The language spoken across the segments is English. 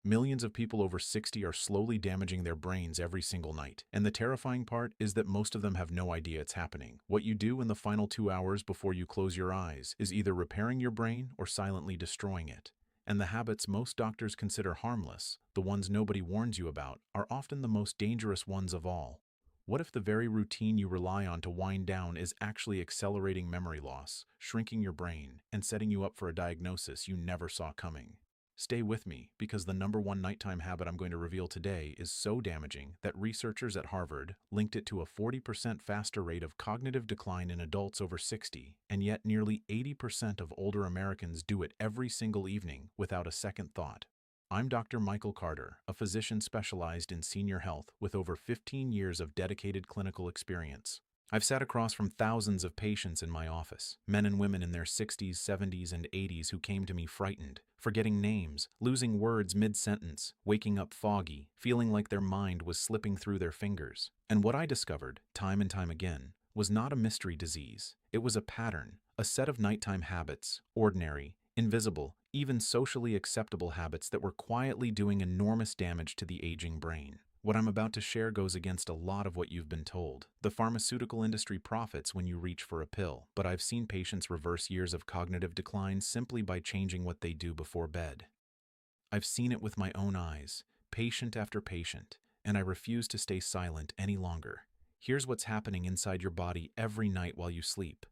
Millions of people over 60 are slowly damaging their brains every single night. And the terrifying part is that most of them have no idea it's happening. What you do in the final 2 hours before you close your eyes is either repairing your brain or silently destroying it. And the habits most doctors consider harmless, the ones nobody warns you about, are often the most dangerous ones of all. What if the very routine you rely on to wind down is actually accelerating memory loss, shrinking your brain, and setting you up for a diagnosis you never saw coming? Stay with me, because the number one nighttime habit I'm going to reveal today is so damaging that researchers at Harvard linked it to a 40% faster rate of cognitive decline in adults over 60, and yet nearly 80% of older Americans do it every single evening without a second thought. I'm Dr. Michael Carter, a physician specialized in senior health with over 15 years of dedicated clinical experience. I've sat across from thousands of patients in my office, men and women in their 60s, 70s, and 80s who came to me frightened, forgetting names, losing words mid-sentence, waking up foggy, feeling like their mind was slipping through their fingers. And what I discovered, time and time again, was not a mystery disease. It was a pattern, a set of nighttime habits, ordinary, invisible, even socially acceptable habits that were quietly doing enormous damage to the aging brain. What I'm about to share goes against a lot of what you've been told. The pharmaceutical industry profits when you reach for a pill, but I've seen patients reverse years of cognitive decline simply by changing what they do before bed. I've seen it with my own eyes, patient after patient, and I refuse to stay silent any longer. Here's what's happening inside your body every night while you sleep.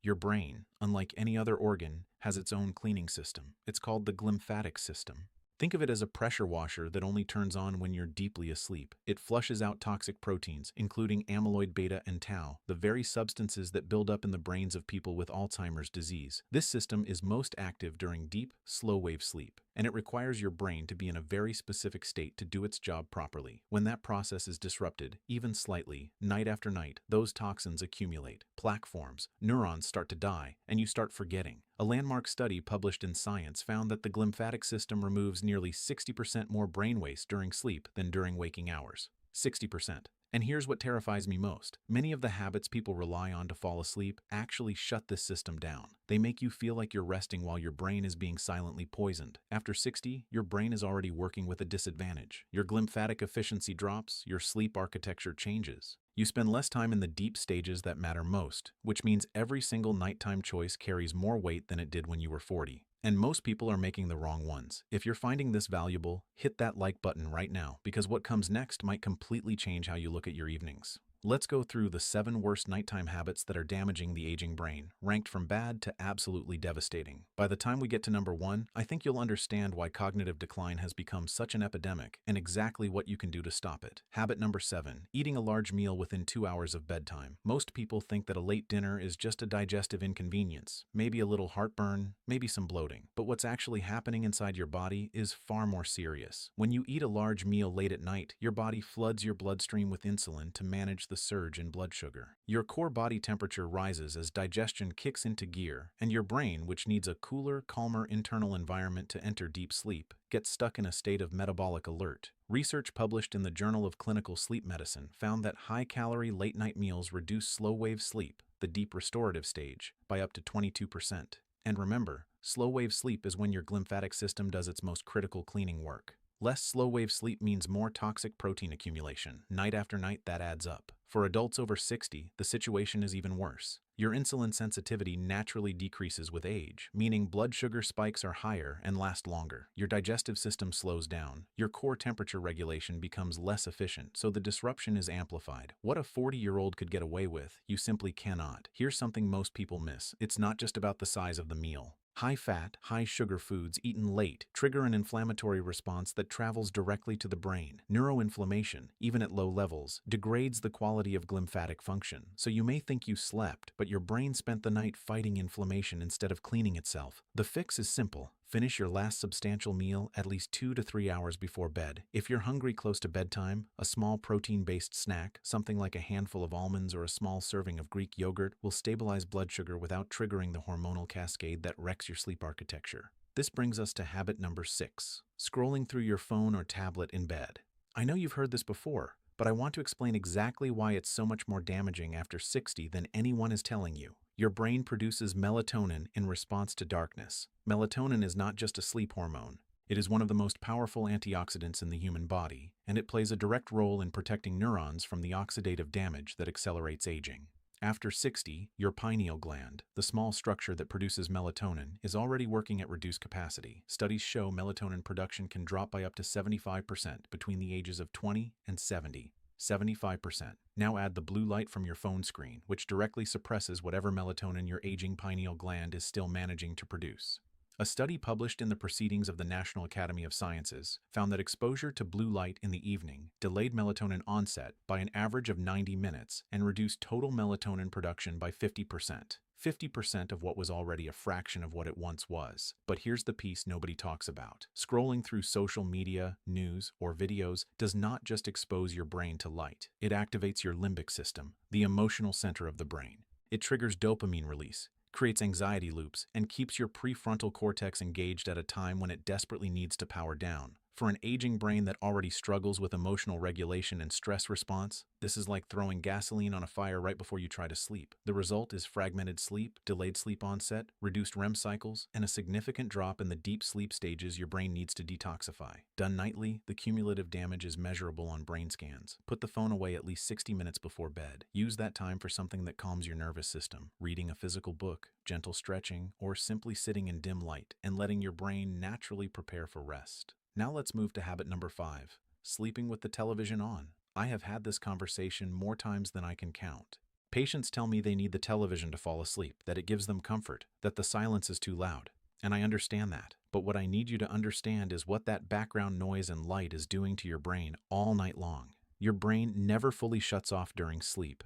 Your brain, unlike any other organ, has its own cleaning system. It's called the glymphatic system. Think of it as a pressure washer that only turns on when you're deeply asleep. It flushes out toxic proteins, including amyloid beta and tau, the very substances that build up in the brains of people with Alzheimer's disease. This system is most active during deep, slow-wave sleep, and it requires your brain to be in a very specific state to do its job properly. When that process is disrupted, even slightly, night after night, those toxins accumulate, plaque forms, neurons start to die, and you start forgetting. A landmark study published in Science found that the glymphatic system removes nearly 60% more brain waste during sleep than during waking hours. 60%. And here's what terrifies me most. Many of the habits people rely on to fall asleep actually shut this system down. They make you feel like you're resting while your brain is being silently poisoned. After 60, your brain is already working with a disadvantage. Your glymphatic efficiency drops, your sleep architecture changes. You spend less time in the deep stages that matter most, which means every single nighttime choice carries more weight than it did when you were 40. And most people are making the wrong ones. If you're finding this valuable, hit that like button right now, because what comes next might completely change how you look at your evenings. Let's go through the 7 worst nighttime habits that are damaging the aging brain, ranked from bad to absolutely devastating. By the time we get to number 1, I think you'll understand why cognitive decline has become such an epidemic and exactly what you can do to stop it. Habit number 7, eating a large meal within 2 hours of bedtime. Most people think that a late dinner is just a digestive inconvenience, maybe a little heartburn, maybe some bloating. But what's actually happening inside your body is far more serious. When you eat a large meal late at night, your body floods your bloodstream with insulin to manage the surge in blood sugar. Your core body temperature rises as digestion kicks into gear, and your brain, which needs a cooler, calmer internal environment to enter deep sleep, gets stuck in a state of metabolic alert. Research published in the Journal of Clinical Sleep Medicine found that high-calorie late-night meals reduce slow-wave sleep, the deep restorative stage, by up to 22%. And remember, slow-wave sleep is when your glymphatic system does its most critical cleaning work. Less slow-wave sleep means more toxic protein accumulation. Night after night, that adds up. For adults over 60, the situation is even worse. Your insulin sensitivity naturally decreases with age, meaning blood sugar spikes are higher and last longer. Your digestive system slows down. Your core temperature regulation becomes less efficient, so the disruption is amplified. What a 40-year-old could get away with, you simply cannot. Here's something most people miss. It's not just about the size of the meal. High-fat, high-sugar foods eaten late trigger an inflammatory response that travels directly to the brain. Neuroinflammation, even at low levels, degrades the quality of glymphatic function. So you may think you slept, but your brain spent the night fighting inflammation instead of cleaning itself. The fix is simple. Finish your last substantial meal at least 2 to 3 hours before bed. If you're hungry close to bedtime, a small protein-based snack, something like a handful of almonds or a small serving of Greek yogurt, will stabilize blood sugar without triggering the hormonal cascade that wrecks your sleep architecture. This brings us to habit number 6, scrolling through your phone or tablet in bed. I know you've heard this before, but I want to explain exactly why it's so much more damaging after 60 than anyone is telling you. Your brain produces melatonin in response to darkness. Melatonin is not just a sleep hormone. It is one of the most powerful antioxidants in the human body, and it plays a direct role in protecting neurons from the oxidative damage that accelerates aging. After 60, your pineal gland, the small structure that produces melatonin, is already working at reduced capacity. Studies show melatonin production can drop by up to 75% between the ages of 20 and 70. 75%. Now add the blue light from your phone screen, which directly suppresses whatever melatonin your aging pineal gland is still managing to produce. A study published in the Proceedings of the National Academy of Sciences found that exposure to blue light in the evening delayed melatonin onset by an average of 90 minutes and reduced total melatonin production by 50%. 50% of what was already a fraction of what it once was. But here's the piece nobody talks about. Scrolling through social media, news, or videos does not just expose your brain to light. It activates your limbic system, the emotional center of the brain. It triggers dopamine release, creates anxiety loops, and keeps your prefrontal cortex engaged at a time when it desperately needs to power down. For an aging brain that already struggles with emotional regulation and stress response, this is like throwing gasoline on a fire right before you try to sleep. The result is fragmented sleep, delayed sleep onset, reduced REM cycles, and a significant drop in the deep sleep stages your brain needs to detoxify. Done nightly, the cumulative damage is measurable on brain scans. Put the phone away at least 60 minutes before bed. Use that time for something that calms your nervous system, reading a physical book, gentle stretching, or simply sitting in dim light and letting your brain naturally prepare for rest. Now let's move to habit number 5, sleeping with the television on. I have had this conversation more times than I can count. Patients tell me they need the television to fall asleep, that it gives them comfort, that the silence is too loud. And I understand that. But what I need you to understand is what that background noise and light is doing to your brain all night long. Your brain never fully shuts off during sleep.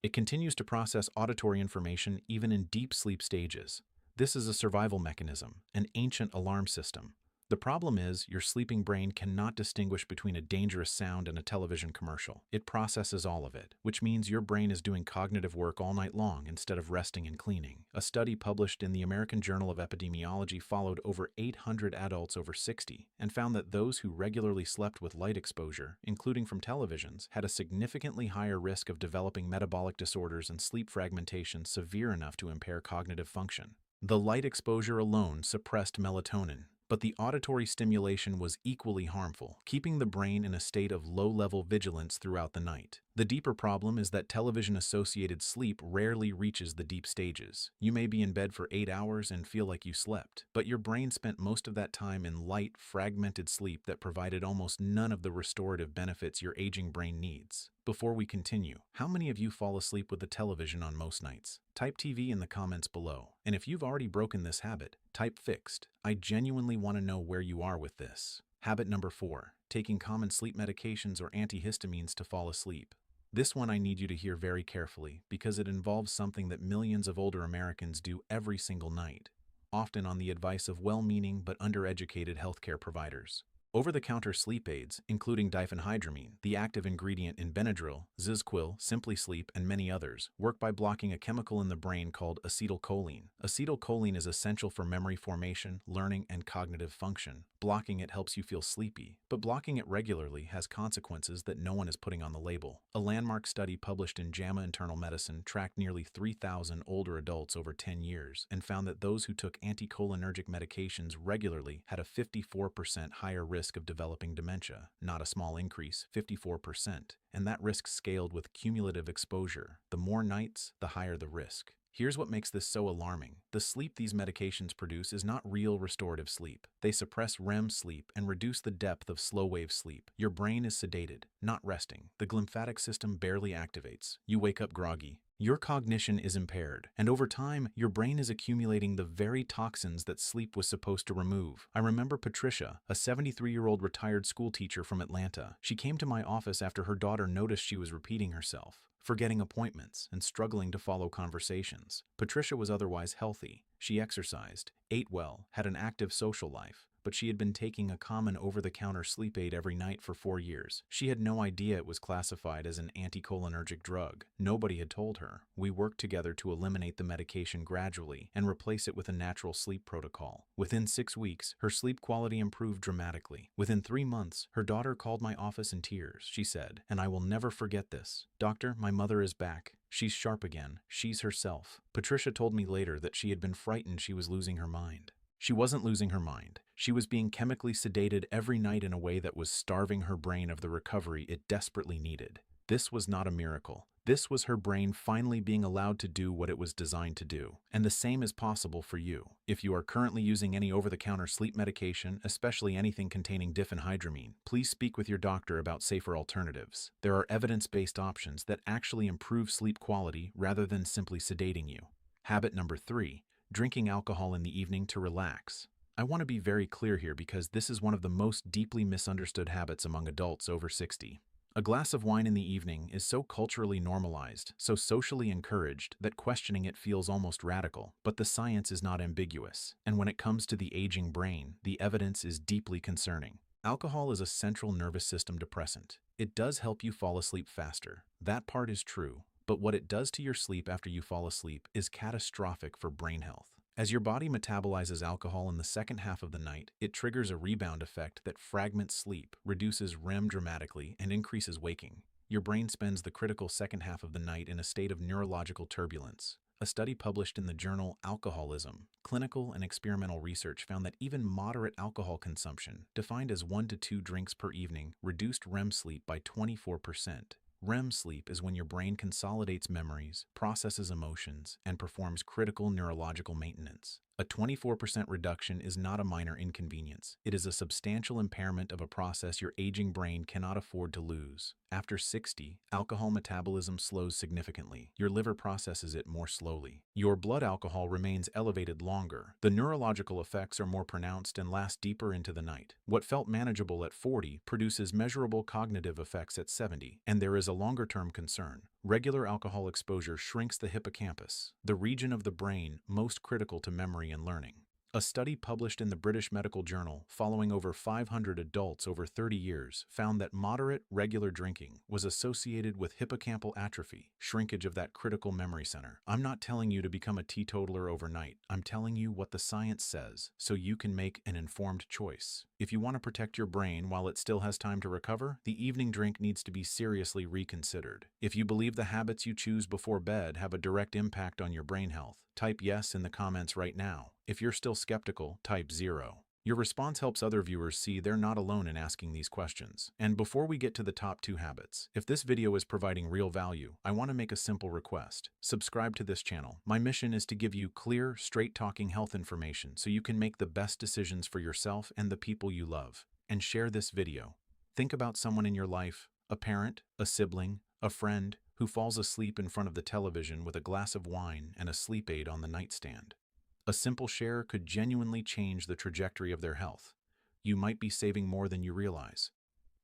It continues to process auditory information even in deep sleep stages. This is a survival mechanism, an ancient alarm system. The problem is, your sleeping brain cannot distinguish between a dangerous sound and a television commercial. It processes all of it, which means your brain is doing cognitive work all night long instead of resting and cleaning. A study published in the American Journal of Epidemiology followed over 800 adults over 60 and found that those who regularly slept with light exposure, including from televisions, had a significantly higher risk of developing metabolic disorders and sleep fragmentation severe enough to impair cognitive function. The light exposure alone suppressed melatonin, but the auditory stimulation was equally harmful, keeping the brain in a state of low-level vigilance throughout the night. The deeper problem is that television-associated sleep rarely reaches the deep stages. You may be in bed for 8 hours and feel like you slept, but your brain spent most of that time in light, fragmented sleep that provided almost none of the restorative benefits your aging brain needs. Before we continue, how many of you fall asleep with the television on most nights? Type TV in the comments below. And if you've already broken this habit, type fixed. I genuinely want to know where you are with this. Habit number 4, taking common sleep medications or antihistamines to fall asleep. This one I need you to hear very carefully because it involves something that millions of older Americans do every single night, often on the advice of well-meaning but undereducated healthcare providers. Over-the-counter sleep aids, including diphenhydramine, the active ingredient in Benadryl, Zizquil, Simply Sleep, and many others, work by blocking a chemical in the brain called acetylcholine. Acetylcholine is essential for memory formation, learning, and cognitive function. Blocking it helps you feel sleepy, but blocking it regularly has consequences that no one is putting on the label. A landmark study published in JAMA Internal Medicine tracked nearly 3,000 older adults over 10 years and found that those who took anticholinergic medications regularly had a 54% higher risk of developing dementia. Not a small increase, 54%. And that risk scaled with cumulative exposure. The more nights, the higher the risk. Here's what makes this so alarming. The sleep these medications produce is not real restorative sleep. They suppress REM sleep and reduce the depth of slow-wave sleep. Your brain is sedated, not resting. The glymphatic system barely activates. You wake up groggy. Your cognition is impaired, and over time, your brain is accumulating the very toxins that sleep was supposed to remove. I remember Patricia, a 73-year-old retired school teacher from Atlanta. She came to my office after her daughter noticed she was repeating herself, forgetting appointments, and struggling to follow conversations. Patricia was otherwise healthy. She exercised, ate well, had an active social life, but she had been taking a common over-the-counter sleep aid every night for 4 years. She had no idea it was classified as an anticholinergic drug. Nobody had told her. We worked together to eliminate the medication gradually and replace it with a natural sleep protocol. Within 6 weeks, her sleep quality improved dramatically. Within 3 months, her daughter called my office in tears. She said, and I will never forget this, "Doctor, my mother is back. She's sharp again. She's herself." Patricia told me later that she had been frightened she was losing her mind. She wasn't losing her mind. She was being chemically sedated every night in a way that was starving her brain of the recovery it desperately needed. This was not a miracle. This was her brain finally being allowed to do what it was designed to do. And the same is possible for you. If you are currently using any over-the-counter sleep medication, especially anything containing diphenhydramine, please speak with your doctor about safer alternatives. There are evidence-based options that actually improve sleep quality rather than simply sedating you. Habit number 3, drinking alcohol in the evening to relax. I want to be very clear here because this is one of the most deeply misunderstood habits among adults over 60. A glass of wine in the evening is so culturally normalized, so socially encouraged, that questioning it feels almost radical. But the science is not ambiguous, and when it comes to the aging brain, the evidence is deeply concerning. Alcohol is a central nervous system depressant. It does help you fall asleep faster. That part is true, but what it does to your sleep after you fall asleep is catastrophic for brain health. As your body metabolizes alcohol in the second half of the night, it triggers a rebound effect that fragments sleep, reduces REM dramatically, and increases waking. Your brain spends the critical second half of the night in a state of neurological turbulence. A study published in the journal Alcoholism, Clinical and Experimental Research found that even moderate alcohol consumption, defined as 1 to 2 drinks per evening, reduced REM sleep by 24%. REM sleep is when your brain consolidates memories, processes emotions, and performs critical neurological maintenance. A 24% reduction is not a minor inconvenience. It is a substantial impairment of a process your aging brain cannot afford to lose. After 60, alcohol metabolism slows significantly. Your liver processes it more slowly. Your blood alcohol remains elevated longer. The neurological effects are more pronounced and last deeper into the night. What felt manageable at 40 produces measurable cognitive effects at 70, and there is a longer-term concern. Regular alcohol exposure shrinks the hippocampus, the region of the brain most critical to memory and learning. A study published in the British Medical Journal, following over 500 adults over 30 years, found that moderate, regular drinking was associated with hippocampal atrophy, shrinkage of that critical memory center. I'm not telling you to become a teetotaler overnight. I'm telling you what the science says, so you can make an informed choice. If you want to protect your brain while it still has time to recover, the evening drink needs to be seriously reconsidered. If you believe the habits you choose before bed have a direct impact on your brain health, type yes in the comments right now. If you're still skeptical, type 0. Your response helps other viewers see they're not alone in asking these questions. And before we get to the top 2 habits, if this video is providing real value, I want to make a simple request. Subscribe to this channel. My mission is to give you clear, straight-talking health information so you can make the best decisions for yourself and the people you love. And share this video. Think about someone in your life, a parent, a sibling, a friend, who falls asleep in front of the television with a glass of wine and a sleep aid on the nightstand. A simple share could genuinely change the trajectory of their health. You might be saving more than you realize.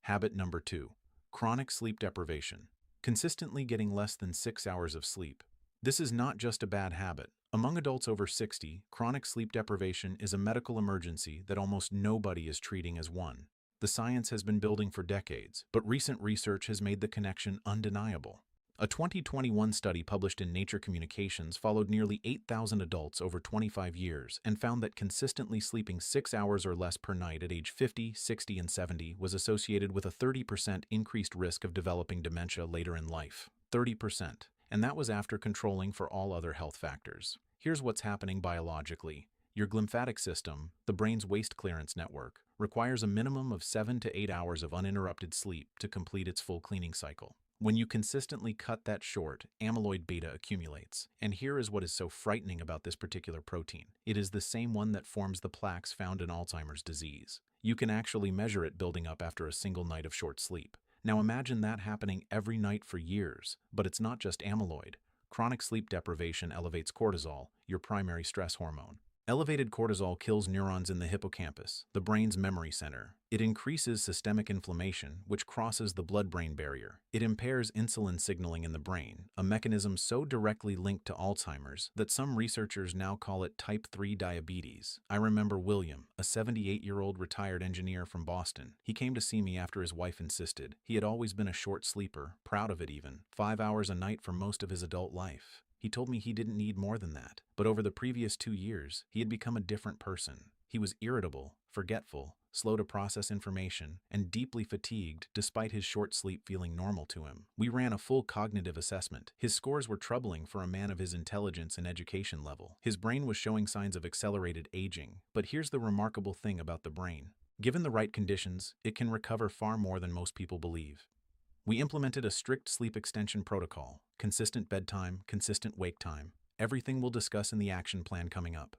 Habit number 2, chronic sleep deprivation. Consistently getting less than 6 hours of sleep. This is not just a bad habit. Among adults over 60, chronic sleep deprivation is a medical emergency that almost nobody is treating as one. The science has been building for decades, but recent research has made the connection undeniable. A 2021 study published in Nature Communications followed nearly 8,000 adults over 25 years and found that consistently sleeping 6 hours or less per night at age 50, 60, and 70 was associated with a 30% increased risk of developing dementia later in life. 30%. And that was after controlling for all other health factors. Here's what's happening biologically. Your glymphatic system, the brain's waste clearance network, requires a minimum of 7 to 8 hours of uninterrupted sleep to complete its full cleaning cycle. When you consistently cut that short, amyloid beta accumulates. And here is what is so frightening about this particular protein. It is the same one that forms the plaques found in Alzheimer's disease. You can actually measure it building up after a single night of short sleep. Now imagine that happening every night for years. But it's not just amyloid. Chronic sleep deprivation elevates cortisol, your primary stress hormone. Elevated cortisol kills neurons in the hippocampus, the brain's memory center. It increases systemic inflammation, which crosses the blood-brain barrier. It impairs insulin signaling in the brain, a mechanism so directly linked to Alzheimer's that some researchers now call it type 3 diabetes. I remember William, a 78-year-old retired engineer from Boston. He came to see me after his wife insisted. He had always been a short sleeper, proud of it even, 5 hours a night for most of his adult life. He told me he didn't need more than that, but over the previous 2 years, he had become a different person. He He was irritable, forgetful, slow to process information, and deeply fatigued despite his short sleep feeling normal to him. We ran a full cognitive assessment. His scores were troubling for a man of his intelligence and education level. His brain was showing signs of accelerated aging. But here's the remarkable thing about the brain. Given the right conditions, it can recover far more than most people believe. We implemented a strict sleep extension protocol, consistent bedtime, consistent wake time, everything we'll discuss in the action plan coming up.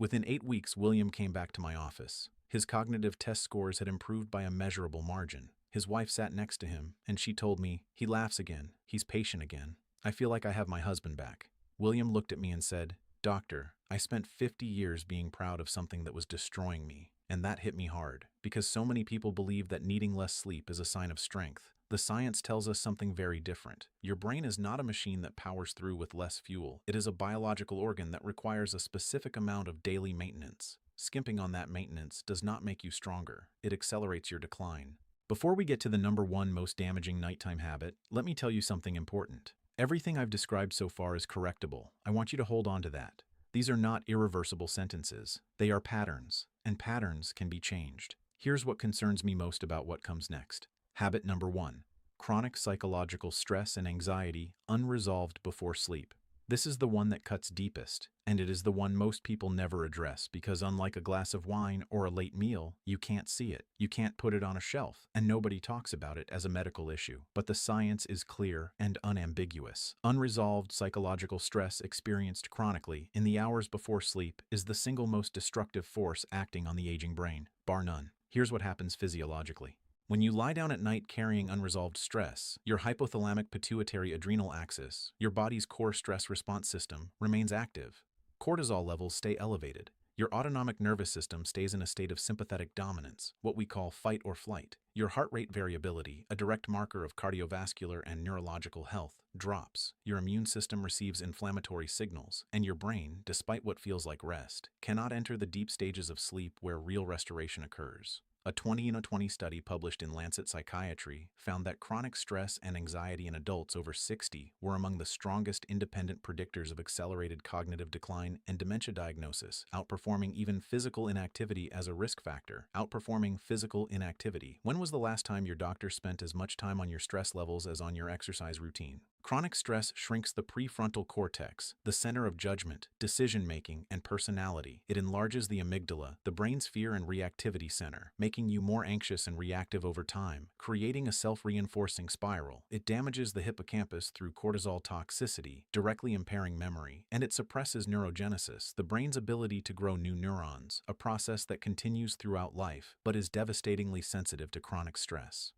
Within 8 weeks, William came back to my office. His cognitive test scores had improved by a measurable margin. His wife sat next to him, and she told me, "He laughs again. He's patient again. I feel like I have my husband back." William looked at me and said, "Doctor, I spent 50 years being proud of something that was destroying me, and that hit me hard, because so many people believe that needing less sleep is a sign of strength. The science tells us something very different. Your brain is not a machine that powers through with less fuel. It is a biological organ that requires a specific amount of daily maintenance. Skimping on that maintenance does not make you stronger. It accelerates your decline." Before we get to the number one most damaging nighttime habit, let me tell you something important. Everything I've described so far is correctable. I want you to hold on to that. These are not irreversible sentences. They are patterns, and patterns can be changed. Here's what concerns me most about what comes next. Habit number 1. Chronic psychological stress and anxiety unresolved before sleep. This is the one that cuts deepest, and it is the one most people never address because unlike a glass of wine or a late meal, you can't see it. You can't put it on a shelf, and nobody talks about it as a medical issue. But the science is clear and unambiguous. Unresolved psychological stress experienced chronically in the hours before sleep is the single most destructive force acting on the aging brain, bar none. Here's what happens physiologically. When you lie down at night carrying unresolved stress, your hypothalamic pituitary adrenal axis, your body's core stress response system, remains active. Cortisol levels stay elevated. Your autonomic nervous system stays in a state of sympathetic dominance, what we call fight or flight. Your heart rate variability, a direct marker of cardiovascular and neurological health, drops. Your immune system receives inflammatory signals, and your brain, despite what feels like rest, cannot enter the deep stages of sleep where real restoration occurs. A 2020 study published in Lancet Psychiatry found that chronic stress and anxiety in adults over 60 were among the strongest independent predictors of accelerated cognitive decline and dementia diagnosis, outperforming even physical inactivity as a risk factor. Outperforming physical inactivity. When was the last time your doctor spent as much time on your stress levels as on your exercise routine? Chronic stress shrinks the prefrontal cortex, the center of judgment, decision-making, and personality. It enlarges the amygdala, the brain's fear and reactivity center, making you more anxious and reactive over time, creating a self-reinforcing spiral. It damages the hippocampus through cortisol toxicity, directly impairing memory, and it suppresses neurogenesis, the brain's ability to grow new neurons, a process that continues throughout life, but is devastatingly sensitive to chronic stress.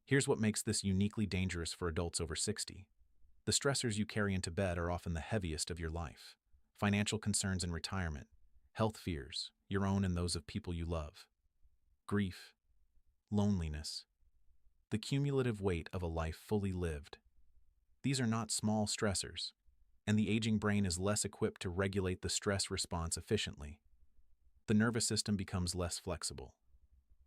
Here's what makes this uniquely dangerous for adults over 60. The stressors you carry into bed are often the heaviest of your life. Financial concerns in retirement, health fears, your own and those of people you love, grief, loneliness, the cumulative weight of a life fully lived. These are not small stressors, and the aging brain is less equipped to regulate the stress response efficiently. The nervous system becomes less flexible.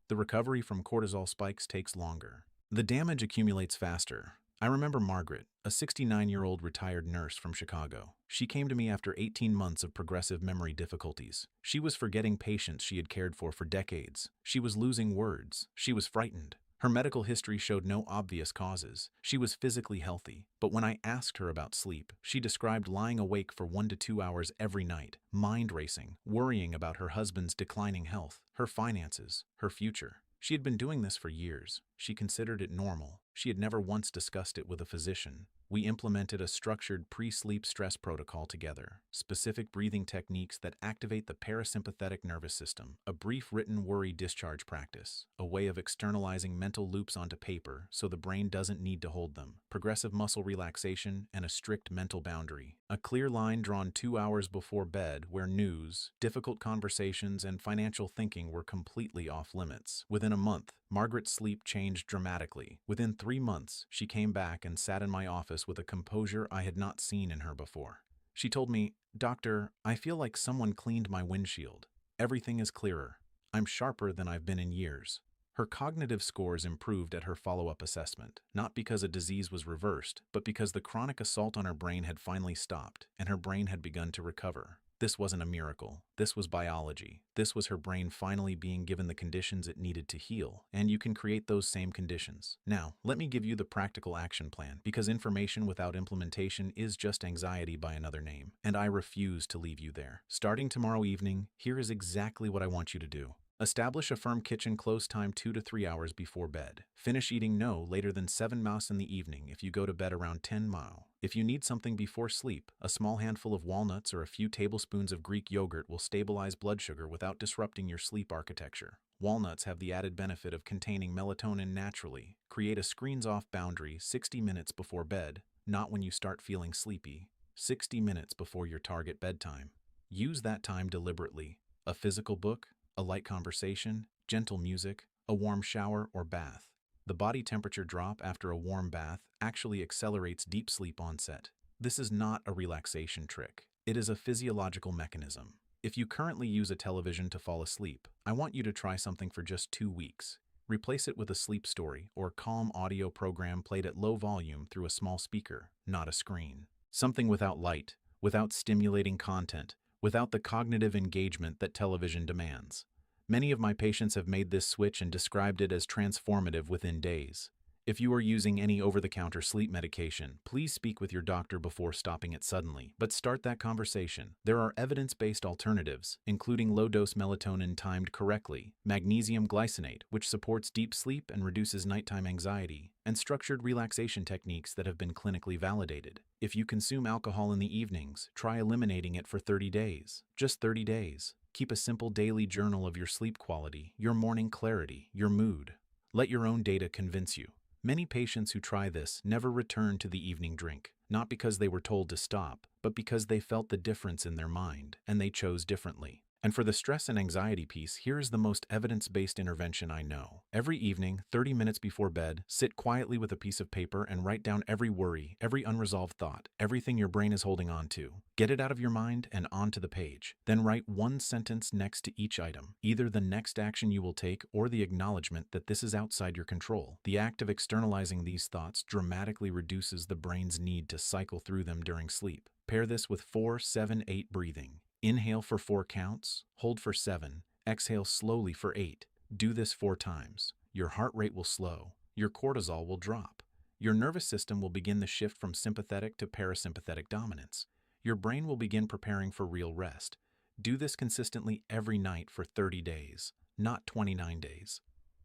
The recovery from cortisol spikes takes longer. The damage accumulates faster. I remember Margaret, a 69-year-old retired nurse from Chicago. She came to me after 18 months of progressive memory difficulties. She was forgetting patients she had cared for decades. She was losing words. She was frightened. Her medical history showed no obvious causes. She was physically healthy. But when I asked her about sleep, she described lying awake for 1 to 2 hours every night, mind racing, worrying about her husband's declining health, her finances, her future. She had been doing this for years. She considered it normal. She had never once discussed it with a physician. We implemented a structured pre-sleep stress protocol together, specific breathing techniques that activate the parasympathetic nervous system, a brief written worry discharge practice, a way of externalizing mental loops onto paper so the brain doesn't need to hold them, progressive muscle relaxation, and a strict mental boundary. A clear line drawn 2 hours before bed where news, difficult conversations, and financial thinking were completely off limits. Within a month, Margaret's sleep changed dramatically. Within 3 months, she came back and sat in my office with a composure I had not seen in her before. She told me, "Doctor, I feel like someone cleaned my windshield. Everything is clearer. I'm sharper than I've been in years." Her cognitive scores improved at her follow-up assessment, not because a disease was reversed, but because the chronic assault on her brain had finally stopped, and her brain had begun to recover. This wasn't a miracle. This was biology. This was her brain finally being given the conditions it needed to heal, and you can create those same conditions. Now, let me give you the practical action plan, because information without implementation is just anxiety by another name, and I refuse to leave you there. Starting tomorrow evening, here is exactly what I want you to do. Establish a firm kitchen close time 2 to 3 hours before bed. Finish eating no later than 7 mouse in the evening if you go to bed around 10 mile. If you need something before sleep, a small handful of walnuts or a few tablespoons of Greek yogurt will stabilize blood sugar without disrupting your sleep architecture. Walnuts have the added benefit of containing melatonin naturally. Create a screens-off boundary 60 minutes before bed, not when you start feeling sleepy. 60 minutes before your target bedtime. Use that time deliberately. A physical book, a light conversation, gentle music, a warm shower or bath. The body temperature drop after a warm bath actually accelerates deep sleep onset. This is not a relaxation trick. It is a physiological mechanism. If you currently use a television to fall asleep, I want you to try something for just 2 weeks. Replace it with a sleep story or calm audio program played at low volume through a small speaker, not a screen. Something without light, without stimulating content, without the cognitive engagement that television demands. Many of my patients have made this switch and described it as transformative within days. If you are using any over-the-counter sleep medication, please speak with your doctor before stopping it suddenly, but start that conversation. There are evidence-based alternatives, including low-dose melatonin timed correctly, magnesium glycinate, which supports deep sleep and reduces nighttime anxiety, and structured relaxation techniques that have been clinically validated. If you consume alcohol in the evenings, try eliminating it for 30 days. Just 30 days. Keep a simple daily journal of your sleep quality, your morning clarity, your mood. Let your own data convince you. Many patients who try this never return to the evening drink, not because they were told to stop, but because they felt the difference in their mind, and they chose differently. And for the stress and anxiety piece, here is the most evidence-based intervention I know. Every evening, 30 minutes before bed, sit quietly with a piece of paper and write down every worry, every unresolved thought, everything your brain is holding on to. Get it out of your mind and onto the page. Then write one sentence next to each item, either the next action you will take or the acknowledgement that this is outside your control. The act of externalizing these thoughts dramatically reduces the brain's need to cycle through them during sleep. Pair this with 4-7-8 breathing. Inhale for 4 counts, hold for 7, exhale slowly for 8. Do this 4 times. Your heart rate will slow, your cortisol will drop. Your nervous system will begin the shift from sympathetic to parasympathetic dominance. Your brain will begin preparing for real rest. Do this consistently every night for 30 days, not 29 days.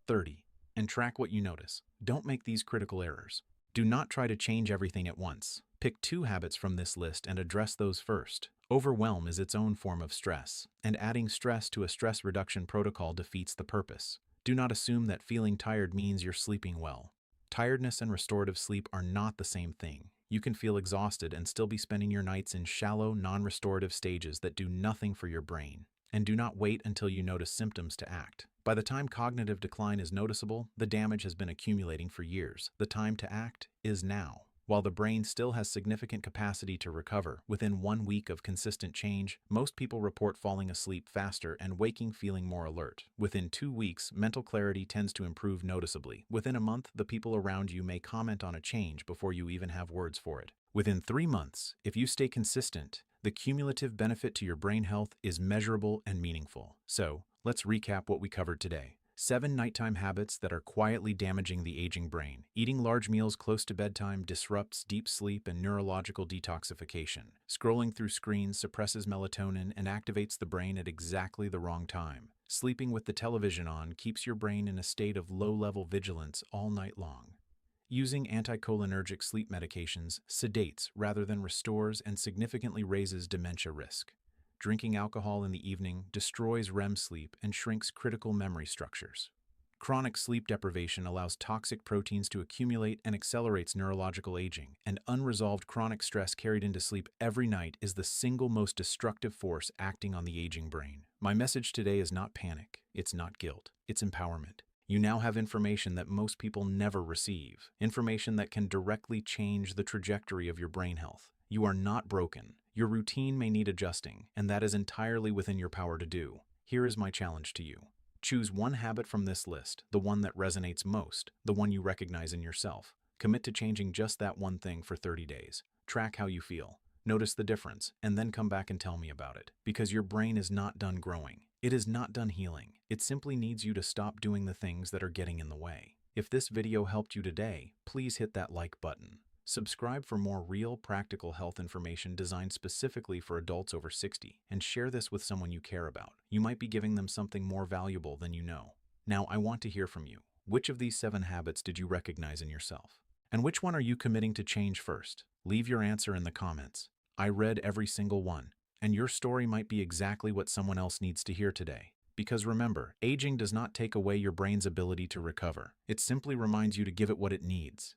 30. And track what you notice. Don't make these critical errors. Do not try to change everything at once. Pick 2 habits from this list and address those first. Overwhelm is its own form of stress, and adding stress to a stress reduction protocol defeats the purpose. Do not assume that feeling tired means you're sleeping well. Tiredness and restorative sleep are not the same thing. You can feel exhausted and still be spending your nights in shallow, non-restorative stages that do nothing for your brain. And do not wait until you notice symptoms to act. By the time cognitive decline is noticeable, the damage has been accumulating for years. The time to act is now. While the brain still has significant capacity to recover, within 1 week of consistent change, most people report falling asleep faster and waking feeling more alert. Within 2 weeks, mental clarity tends to improve noticeably. Within a month, the people around you may comment on a change before you even have words for it. Within 3 months, if you stay consistent, the cumulative benefit to your brain health is measurable and meaningful. So, let's recap what we covered today. 7 nighttime habits that are quietly damaging the aging brain. Eating large meals close to bedtime disrupts deep sleep and neurological detoxification. Scrolling through screens suppresses melatonin and activates the brain at exactly the wrong time. Sleeping with the television on keeps your brain in a state of low-level vigilance all night long. Using anticholinergic sleep medications sedates rather than restores and significantly raises dementia risk. Drinking alcohol in the evening destroys REM sleep and shrinks critical memory structures. Chronic sleep deprivation allows toxic proteins to accumulate and accelerates neurological aging, and unresolved chronic stress carried into sleep every night is the single most destructive force acting on the aging brain. My message today is not panic, it's not guilt, it's empowerment. You now have information that most people never receive, information that can directly change the trajectory of your brain health. You are not broken. Your routine may need adjusting, and that is entirely within your power to do. Here is my challenge to you. Choose one habit from this list, the one that resonates most, the one you recognize in yourself. Commit to changing just that one thing for 30 days. Track how you feel. Notice the difference, and then come back and tell me about it. Because your brain is not done growing. It is not done healing. It simply needs you to stop doing the things that are getting in the way. If this video helped you today, please hit that like button. Subscribe for more real, practical health information designed specifically for adults over 60, and share this with someone you care about. You might be giving them something more valuable than you know. Now, I want to hear from you. Which of these 7 habits did you recognize in yourself? And which one are you committing to change first? Leave your answer in the comments. I read every single one, and your story might be exactly what someone else needs to hear today. Because remember, aging does not take away your brain's ability to recover. It simply reminds you to give it what it needs.